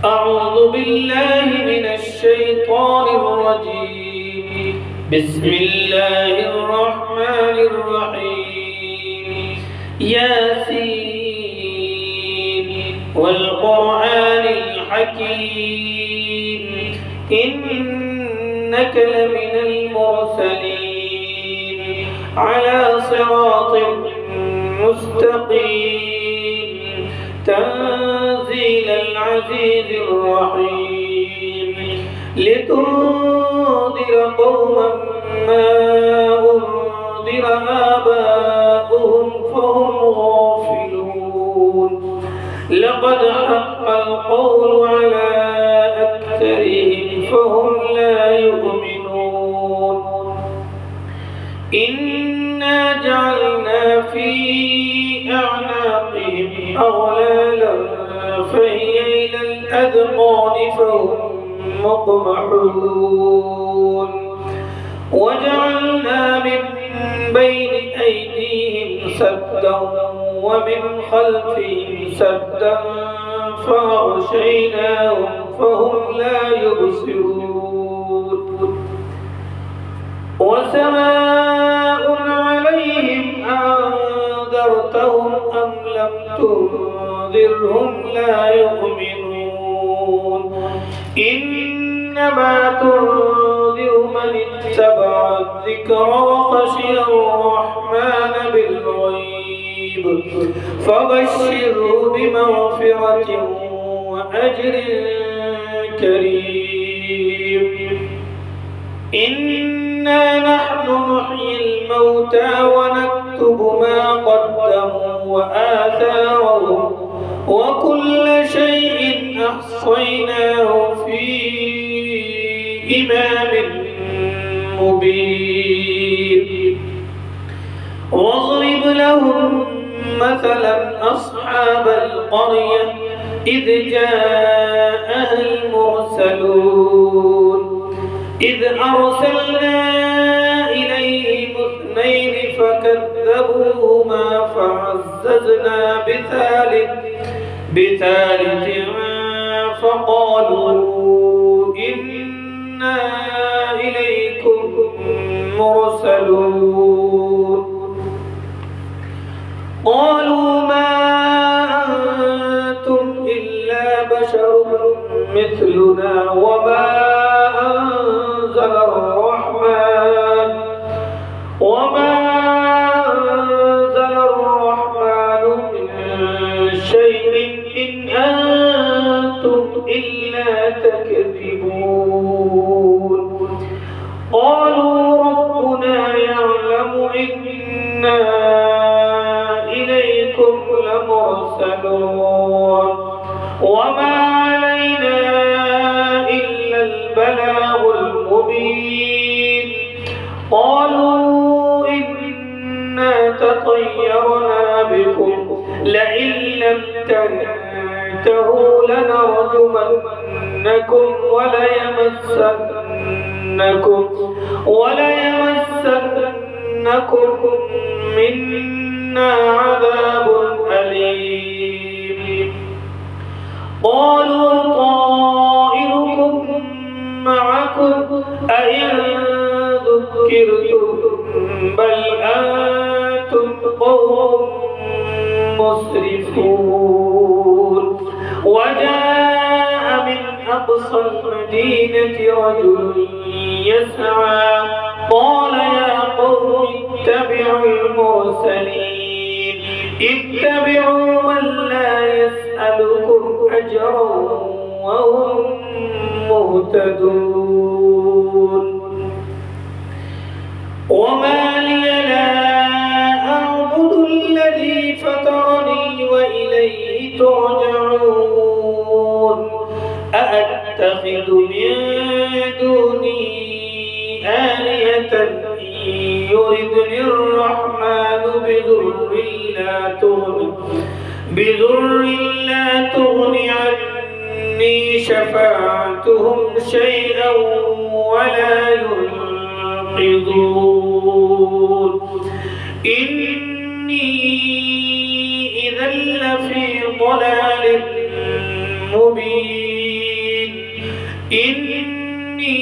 أعوذ بالله من الشيطان الرجيم. بسم الله الرحمن الرحيم. ياسين والقرآن الحكيم إنك لمن المرسلين على صراط مستقيم تنزيل العزيز الرحيم لتنذر قوما ما أنذر آباؤهم فهم غافلون لقد حق القول على أكثرهم فهم لا يؤمنون إنا جعلنا في أعناقهم أغلالا فهي إلى الأذقان فهم مقمحون وجعلنا من بين أيديهم سدا ومن خلفهم سدا فأغشيناهم فهم لا يبصرون وسواء عليهم أنذرتهم أم لم تنذرهم لا يؤمنون إنما تنذر من اتبع الذكر وخشي الرحمن بالغيب فبشره بمغفرة وأجر كريم إنا نحن نحيي الموتى ونكتب ما قدموا وآثارهم وكل شيء أحصيناه في إمام مبين واضرب لهم مثلا أصحاب القرية إذ جاءها المرسلون إذ أرسلنا إليهم اثنين فكذبوهما فعززنا بثالث فقالوا إنا إليكم مرسلون قالوا ما أنتم إلا بشر مثلنا وما أنزل الرحمن من شيء إن أنتم إلا تكذبون قالوا ربنا يعلم إنا إليكم لمرسلون وما علينا إلا البلاغ المبين قالوا إنا تطيرنا بكم لئن لم تنتهوا لنرجمنكم وليمسنكم منا عذاب أليم قالوا طائركم معكم أئن ذكرتم بل أنتم قوم مسرفون وجاء من أقصى المدينة رجل يسعى قال يا قوم اتبعوا المرسلين اتبعوا من لا يسألكم أجرا وهم مهتدون وما لي لا أعبد الذي فطرني وإليه ترجعون أأتخذ من دوني آلهة يردني الرحمن بضر لا تغني عني شفاعتهم شيئا ولا ينقذون إني إذا لفي ضلال مبين إني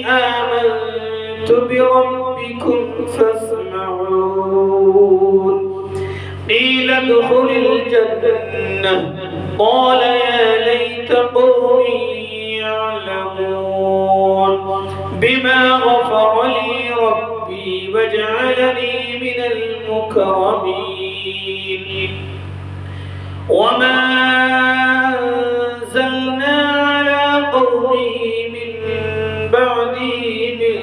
آمنت بربكم فاسمعون قيل ادخل الجنة قال يا ليت قومي يعلمون بما غفر لي ربي وجعلني من المكرمين وما أنزلنا على قومه من بعده من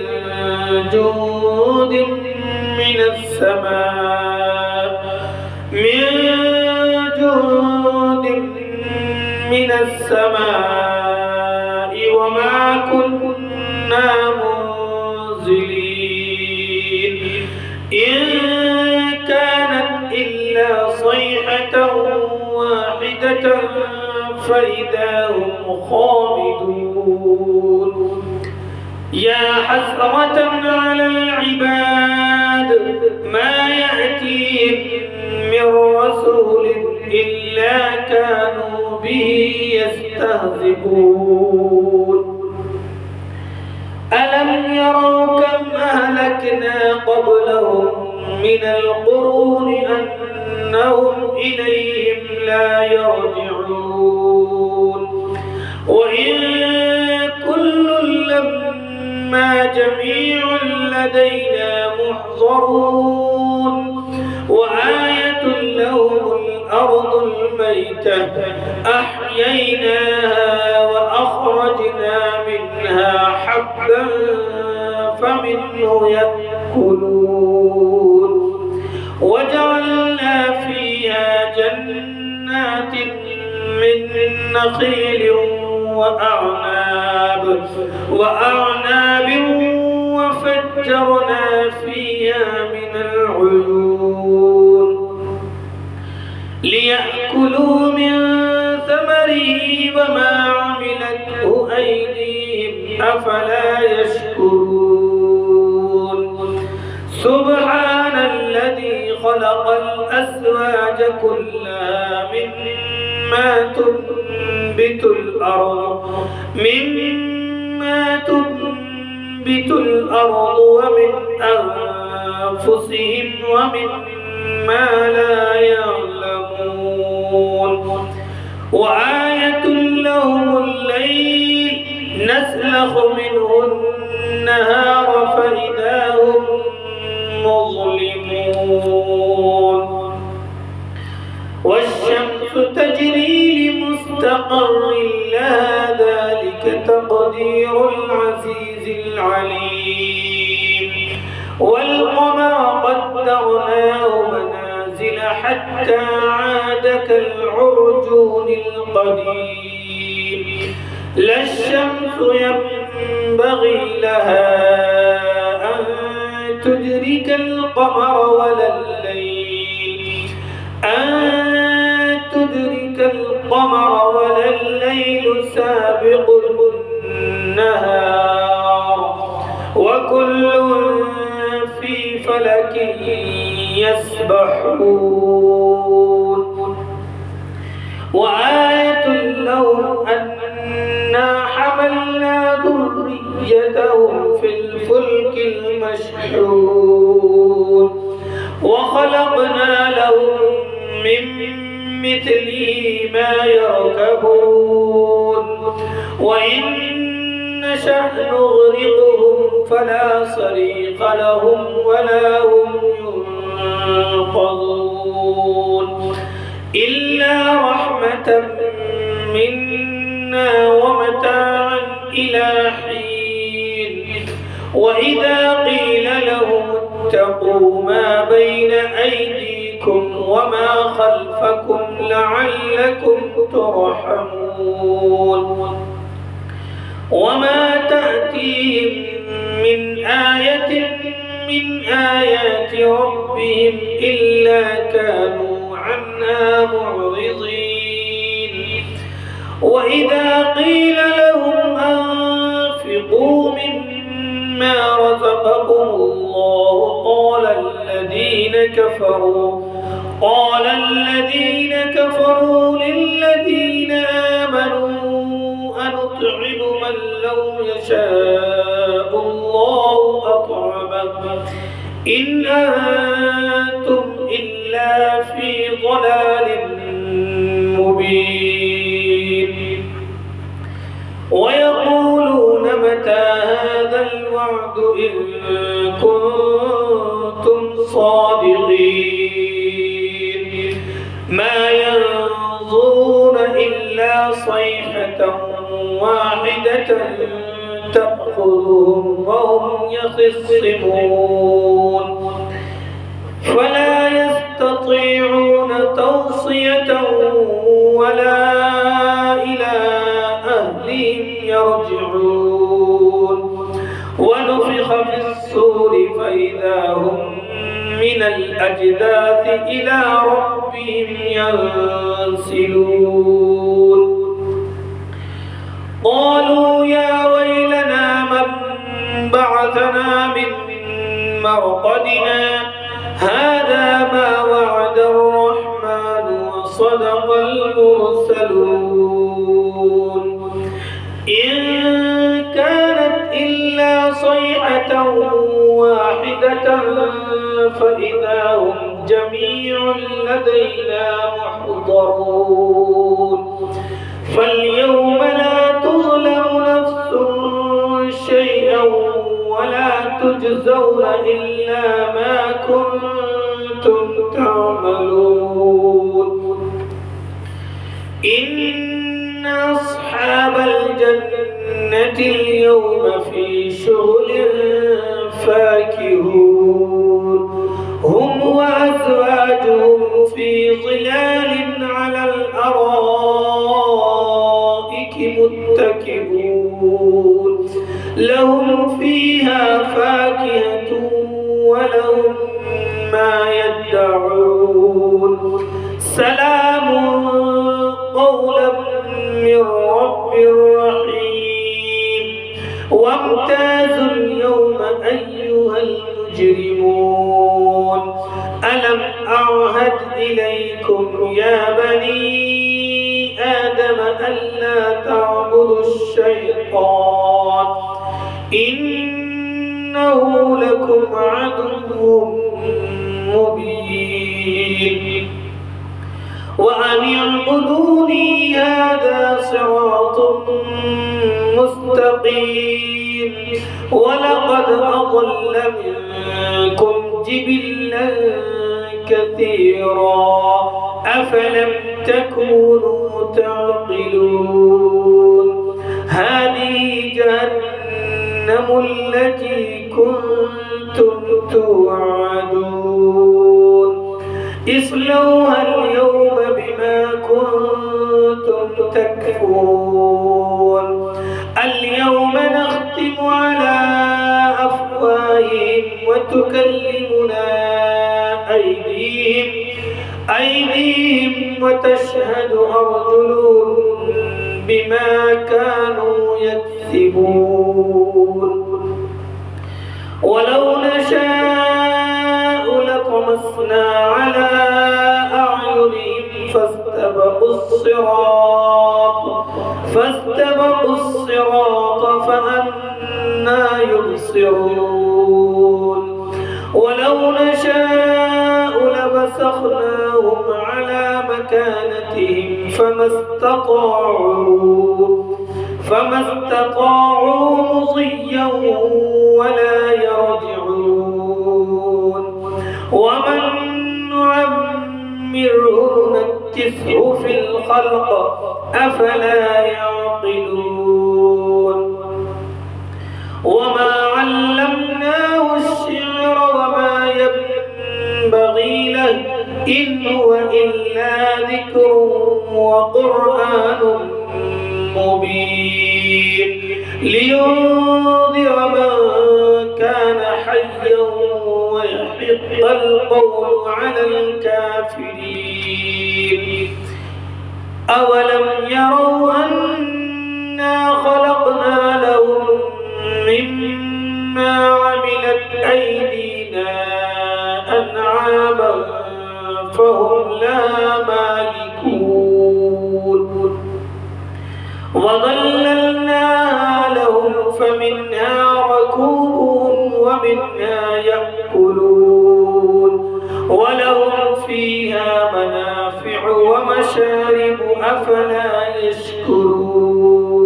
جود من السماء وما كنا منزلين إن كانت إلا صيحة واحدة فإذا هم خامدون يا حسرة على العباد ما يأتيهم من رسول إلا كانوا به يستهزئون ألم يروا كم أهلكنا قبلهم من القرون أنهم إليهم لا يرجعون وإن كل لما جميع لدينا محضرون وآية لهم الأرض الميتة أحييناها وأخرجنا منها حبا فمنه يأكلون وجعلنا فيها جنات من نخيل وأعناب وفجرنا فيها من العيون ليأكلوا من ثمره وما عملته أيديهم أفلا يشكرون سبحان الذي خلق الأزواج كلها مما تنبت الأرض ومن أنفسهم ومما لا يعلمون وآية لهم الليل نسلخ منه النهار فإذا هم مظلمون والشمس تجري لمستقر لها ذلك تقدير العزيز العليم والقمر قدرناه منازل حتى عاد كالعرجون القديم لا الشمس ينبغي لها أن تدرك القمر ولا الليل سابق النهار وكل في فلك يسبحون وآية لهم أنا حملنا ذريتهم في الفلك المشحون وخلقنا لهم من مثله ما يركبون وإن نشأ نغرقهم فلا صريخ لهم ولا هم ينقذون إلا رحمة منا ومتاعا إلى حين وإذا قيل لهم اتقوا ما بين أيديكم وما خلفكم لعلكم ترحمون وما تأتيهم من آية من آيات ربهم إلا كانوا عنها معرضين وإذا قيل لهم أنفقوا مما رزقكم الله قال الذين كفروا للذين آمنوا أنطعم من لو يشاء الله أطعمه إن أنتم إلا في ضلال مبين ويقولون متى هذا الوعد إن كنتم صادقين ما ينظرون إلا صيحة واحدة تأخذهم وهم يخصمون فلا يستطيعون توصية ولا إلى أهلهم يرجعون ونفخ في الصور فإذا هم من الأجداث إلى ربهم ينسلون قالوا يا ويلنا من بعثنا من مرقدنا هذا ما وعد الرحمن وصدق المرسلون إن كانت إلا صيحة واحدة فإذا هم جميع لدينا محضرون فاليوم لا تظلم نفس شيئا ولا تجزون إلا ما كنتم تعملون إن أصحاب الجنة اليوم في شغل فاكهون هم وأزواجهم في ظلال على الأرائك متكئون لهم فيها فاكهة ولهم ما يدعون سلام قولا من رب رحيم وامتازوا اليوم أيها المجرمون ألم أعهد إليكم يا بني آدم ألا تعبدوا الشيطان إنه لكم عدو مبين وأن اعبدوني هذا صراط مستقيم ولقد أضل منكم جبلا كثيرا أفلم تكونوا تعقلون هذه جهنم التي كنتم توعدون اصلوها اليوم بما كنتم تكفرون اليوم نختم على أفواههم وتكلمنا أيديهم وتشهد أرجلهم بما كانوا يكسبون ولو نشاء لطمسنا على أعينهم فاستبقوا الصراط فأنى يبصرون ولو نشاء لمسخناهم على مكانتهم فما استطاعوا مضيا ولا يرجعون ومن نعمره نكسه في الخلق أفلا يعقلون وما علمناه الشعر وما ينبغي له إن هو إلا ذكر وقرآن مبين لينذر من كان حيا ويحق القول على الكافرين أولم يروا أنا خلقنا لهم مما عملت أيدينا أنعاما فهم لها مالكون وظللناها فمنها ركوبهم ومنها يأكلون ولهم فيها منافع ومشارب أفلا يشكرون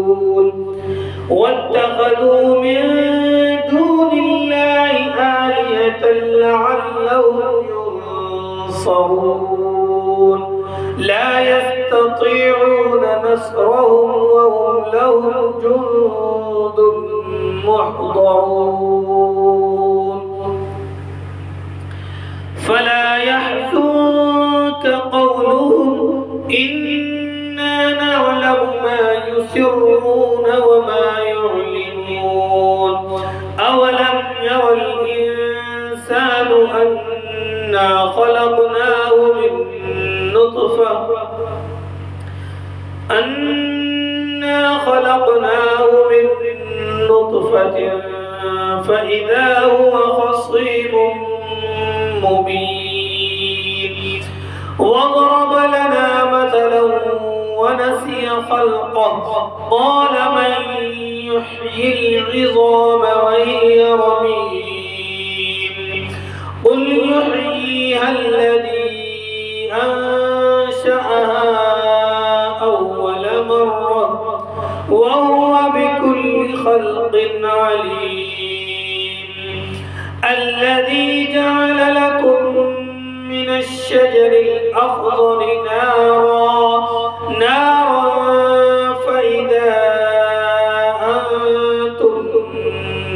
واتخذوا من دون الله آلهة لعلهم ينصرون لا يستطيعون نصرهم وهم لهم جند محضرون فلا يحزنك قولهم إنا نعلم ما يسرون وما يعلنون أولم ير الإنسان أنا خلقناه من نطفة فإذا هو خصيم مبين وضرب لنا مثلا ونسي خلقه قال من يحيي العظام وهي رميم قل يحييها الذي أنشأها أول مرة وهو بكل خلق عليم الذي جعل لكم من الشجر الأخضر نارا فإذا أنتم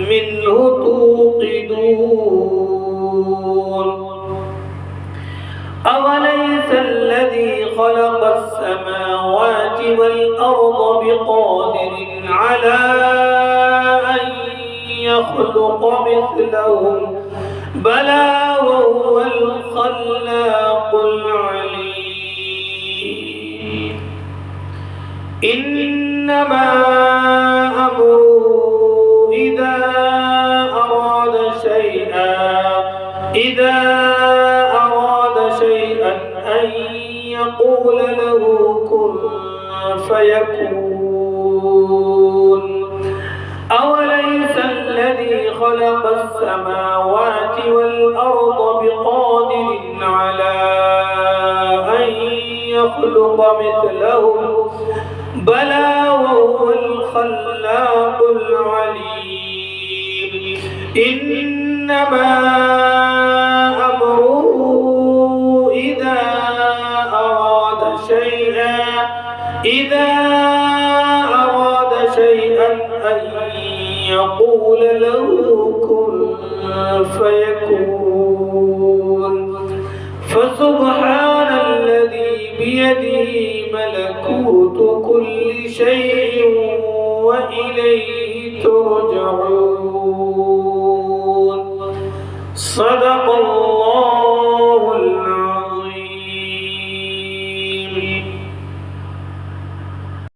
منه توقدون أوليس الذي خلق السماوات والأرض بقادر على أن يخلق مثلهم بلى وهو الخلاق العليم إنما أمره إذا أراد شيئا أن يقول له كن فيكون أوليس الذي خلق السماوات والأرض بقادر على أن يخلق مثلهم بلى وهو الخلاق العليم إنما أمره إذا أراد شيئا أن يقول له كن فيكون فسبحان الذي بيده ملكوت كل شيء وإليه ترجعون صدق الله